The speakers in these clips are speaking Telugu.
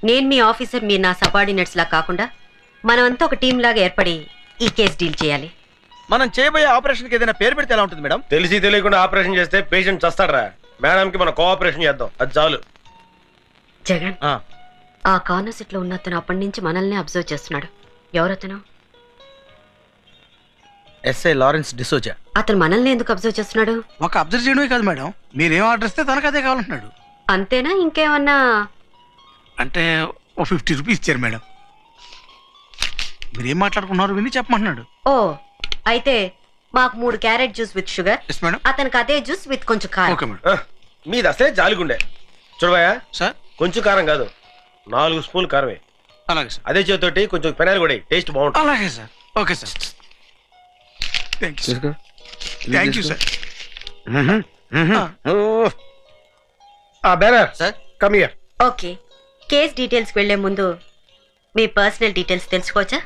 నేను మీ ఆఫీసర్, మీరు నా సబార్డినేట్స్ లా కాకుండా మనమంతా ఒక టీం లాగా ఏర్పడి ఈ కేసు డీల్ చేయాలి. మనం చేయబోయే ఆపరేషన్కి ఏదైనా పేరు పెడితే ఎలా ఉంటుంది మేడం? తెలిసి తెలియకుండా ఆపరేషన్ చేస్తే పేషెంట్ చస్తాడరా. మేడంకి మనం కోఆపరేషన్ చేద్దాం, అది చాలు. జగన్, ఆ కార్నర్ సీట్ లో ఉన్న అతను అప్పటి నుంచి మనల్ని అబ్జర్వ్ చేస్తున్నాడు. ఎవరతను? SI Lawrence D'Souza. అతను మనల్ని ఎందుకు అబ్జర్వ్ చేస్తున్నాడు? ఒక అబ్జర్వ్ చేయడమే కాదు మేడం, మీరేం ఆర్డర్ ఇస్తే తనకు అదే కావాలంటున్నాడు. అంతేనా? ఇంకేమన్నా? అంటే ఓ 50 రూపీస్ ఇచ్చారు మేడం. మీరేం మాట్లాడుకున్నారు విని చెప్పమంటున్నాడు. ఓ, అయితే మాకు 3 carrot juice with sugar, yes madam. అతనికి అదే జ్యూస్ విత్ కొంచెం కారం. Okay madam. మీది అసలే జాలిగుండే. చూడబోయా, సార్ కొంచెం కారం కాదు, 4 స్పూన్లు కారమే. అలాగే సార్. అదే చేతితోటి కొంచెం పెనాలు కూడా టేస్ట్ బాగుంటుంది. అలాగే sir. Okay sir. Thank you sir. Bearer sir come here. Okay, case details వెళ్లే ముందు మీ పర్సనల్ డీటెయిల్స్ తెలుసుకోవచ్చా?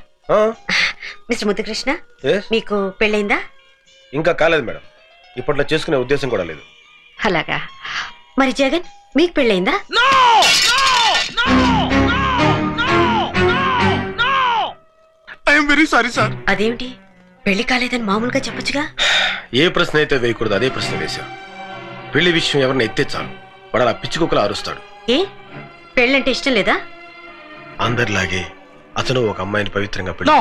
మిస్టర్ ముద్దుకృష్ణ, మీకు పెళ్ళైందా? ఇంకా కాలేదు మేడం, ఇప్పట్లో చేసుకునే ఉద్దేశం కూడా లేదు. అలాగా. మరి జగన్, మీకు పెళ్ళైందా? I'm very sorry sir. అదేమిటి, పెళ్లి కాలేదని మామూలుగా చెప్పొచ్చుగా? ఏ ప్రశ్న అయితే వేయకూడదు అదే ప్రశ్న వేశా. పెళ్లి విషయం ఎవరిని ఎత్తే చాలు వాడు అలా పిచ్చి కుక్కలా అరుస్తాడు. ఏ, పెళ్ళంటే ఇష్టం లేదా? అందరిలాగే అతను ఒక అమ్మాయిని పవిత్రంగా పెళ్లి.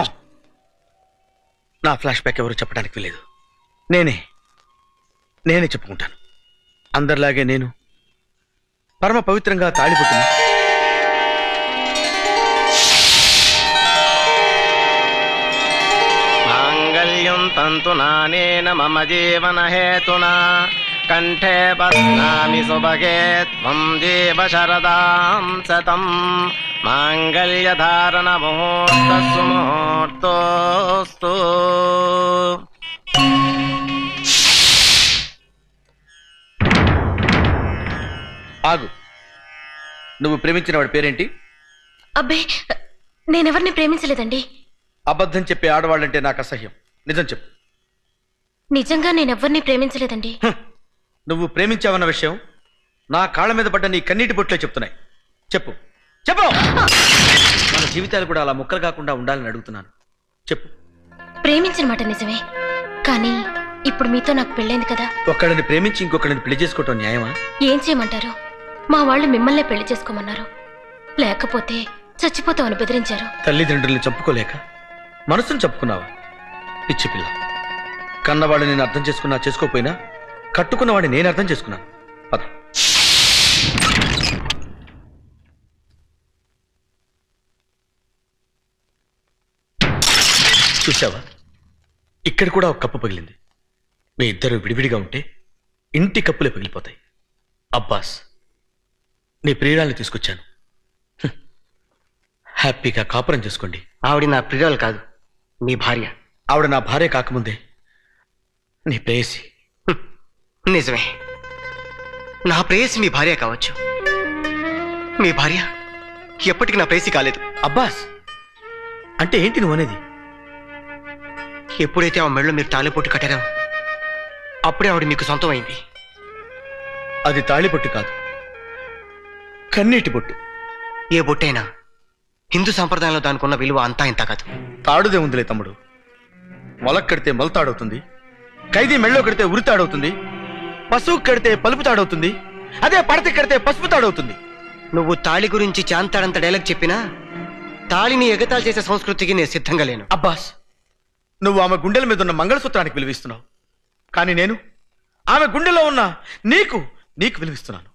నా ఫ్లాష్ బ్యాక్ ఎవరు చెప్పడానికి లేదు, నేనే చెప్పుకుంటాను. అందరిలాగే నేను పరమ పవిత్రంగా తాళిపట్టును మాంగళ్యం తంతునానేన మమ జీవన హేతునా కంఠే బధ్నామి సుభగే త్వం జీవ శరదాం శతం మాంగళ్యధారణ ముహూర్తస్సు ముహూర్తోస్తు. ఆగు. నువ్వు ప్రేమించిన వాడి పేరేంటి? అబ్బే, నేనెవరిని ప్రేమించలేదండి. అబద్ధం చెప్పే ఆడవాళ్ళంటే నాకు అసహ్యం. నిజం చెప్పు. నిజంగా నేనెవ్వరిని ప్రేమించలేదండి. నువ్వు ప్రేమించావన్న విషయం నా కాళ్ళ మీద పడ్డ నీ కన్నీటి బొట్లే చెప్తున్నాయి. చెప్పు చెప్పు. మన జీవితాలు కూడా అలా ముక్కలు కాకుండా ఉండాలని అడుగుతున్నాను. చెప్పు. ప్రేమించిన మాట నిజమే, కానీ ఇప్పుడు మీతో నాకు పెళ్ళైంది కదా. ఒకళ్ళని ప్రేమించి ఇంకొకళ్ళని పెళ్లి చేసుకోవటం న్యాయమా? ఏం చేయమంటారు? మా వాళ్ళు మిమ్మల్నే పెళ్లి చేసుకోమన్నారు, లేకపోతే చచ్చిపోతామని బెదిరించారు. తల్లిదండ్రుల్ని చంపుకోలేక మనసును చంపుకున్నావా? పిచ్చి పిల్ల. కన్నవాడిని నేను అర్థం చేసుకున్నా చేసుకోపోయినా కట్టుకున్నవాడిని నేను అర్థం చేసుకున్నాను. పద. చూసావా, ఇక్కడ కూడా ఒక కప్పు పగిలింది. మీ ఇద్దరు విడివిడిగా ఉంటే ఇంటి కప్పులే పగిలిపోతాయి. అబ్బాస్, నీ ప్రియురాల్ని తీసుకొచ్చాను. హ్యాపీగా కాపురం చేసుకోండి. ఆవిడ నా ప్రియురాలు కాదు, మీ భార్య. ఆవిడ నా భార్య కాకముందే నీ ప్రేయసి. నిజమే, నా ప్రేయసి మీ భార్య కావచ్చు, మీ భార్య ఎప్పటికీ నా ప్రేయసి కాలేదు. అబ్బాస్, అంటే ఏంటి నువ్వు అనేది? ఎప్పుడైతే ఆ మెళ్ళలో మీరు తాళిపొట్టు కట్టారో అప్పుడే ఆవిడ మీకు సొంతం అయింది. అది తాళిబొట్టు కాదు, కన్నీటి బొట్టు. ఏ బొట్టైనా హిందూ సంప్రదాయంలో దానికి ఉన్న విలువ అంతా ఇంత కాదు. తాడుదే ఉందిలే తమ్ముడు. మొలక్ కడితే మొలతాడవుతుంది, ఖైదీ మెళ్ళో కడితే ఉరితాడవుతుంది, పశువు కడితే పలుపు తాడవుతుంది, అదే పడతి కడితే పసుపు తాడవుతుంది. నువ్వు తాళి గురించి చాంతాడంత డైలాగ్ చెప్పినా తాళిని ఎగతాళి చేసే సంస్కృతికి నేను సిద్ధంగా లేను. అబ్బాస్, నువ్వు ఆమె గుండెల మీద ఉన్న మంగళసూత్రానికి విలువిస్తున్నావు, కానీ నేను ఆమె గుండెలో ఉన్న నీకు విలువిస్తున్నాను.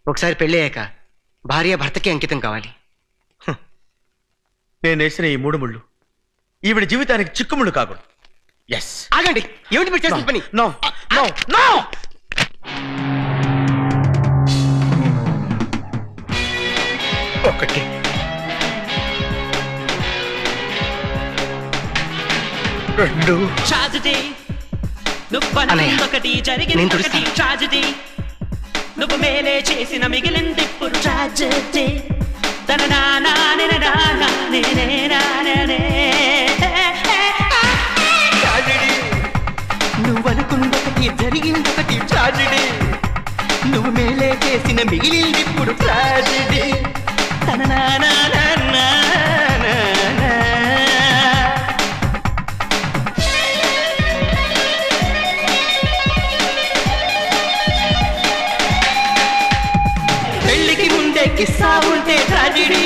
ఒకసారి పెళ్ళయ్యాక భార్య భర్తకి అంకితం కావాలి. నేను వేసిన ఈ 3 ముళ్ళు ఈవిడ జీవితానికి చిక్కుముళ్ళు కాకూడదు. ఎస్. ఆగండి, ఏమిటి మీరు చేసిన పని? No no no. ఒకటి, 2. నేను తుడుస్తాను. నువ్వు మేలే చేసిన మిగిలిందిప్పుడు ట్రాజెడీ. నువ్వు అనుకుందొకటి జరిగిందొకటి ట్రాజెడీ. నువ్వు మేలే చేసిన మిగిలిందిప్పుడు ట్రాజెడీ. తననా కిస్సా ఉంటే ట్రాజిడీ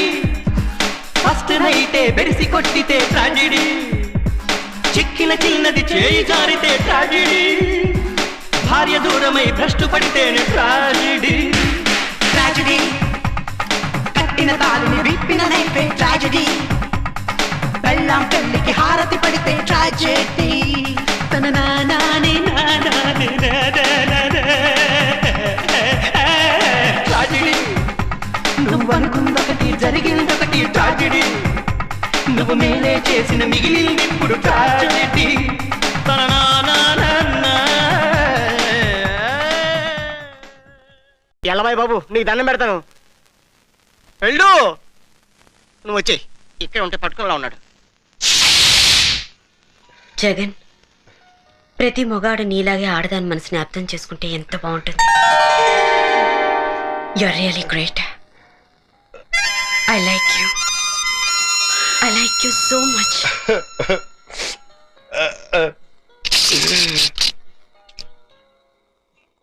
ఫస్ట్ నైటే బెరిసి కొట్టితే ట్రాజిడీ చిక్కిన చిన్నది చేయి జారితే ట్రాజిడీ భార్య దూరమై భ్రష్టు పడితేనే ట్రాజిడీ ట్రాజిడీ కట్టిన తాళిని విప్పిన నైపే ట్రాజిడీ బెల్లం పెళ్లికి హారతి పడితే ట్రాజెడీ తన నానాని నానాని ట్రాజెడీ నువ్వనుకుందొకటి జరిగిందొకటి ట్రాజెడీ నువ్వు మేలే చేసిన మిగిలింది ఇప్పుడు ట్రాజెడీ తన ఎల్లబాయ్ బాబు నీకు దండం పెడతాను వెళ్ళు నువ్వు వచ్చేయి ఇక్కడ ఉంటే పట్టుకునేలా ఉన్నాడు జగన్, ప్రతి మొగాడు నీలాగే ఆడదాని మనసుని అర్థం చేసుకుంటే ఎంత బాగుంటుంది. You are really great. I like you so much.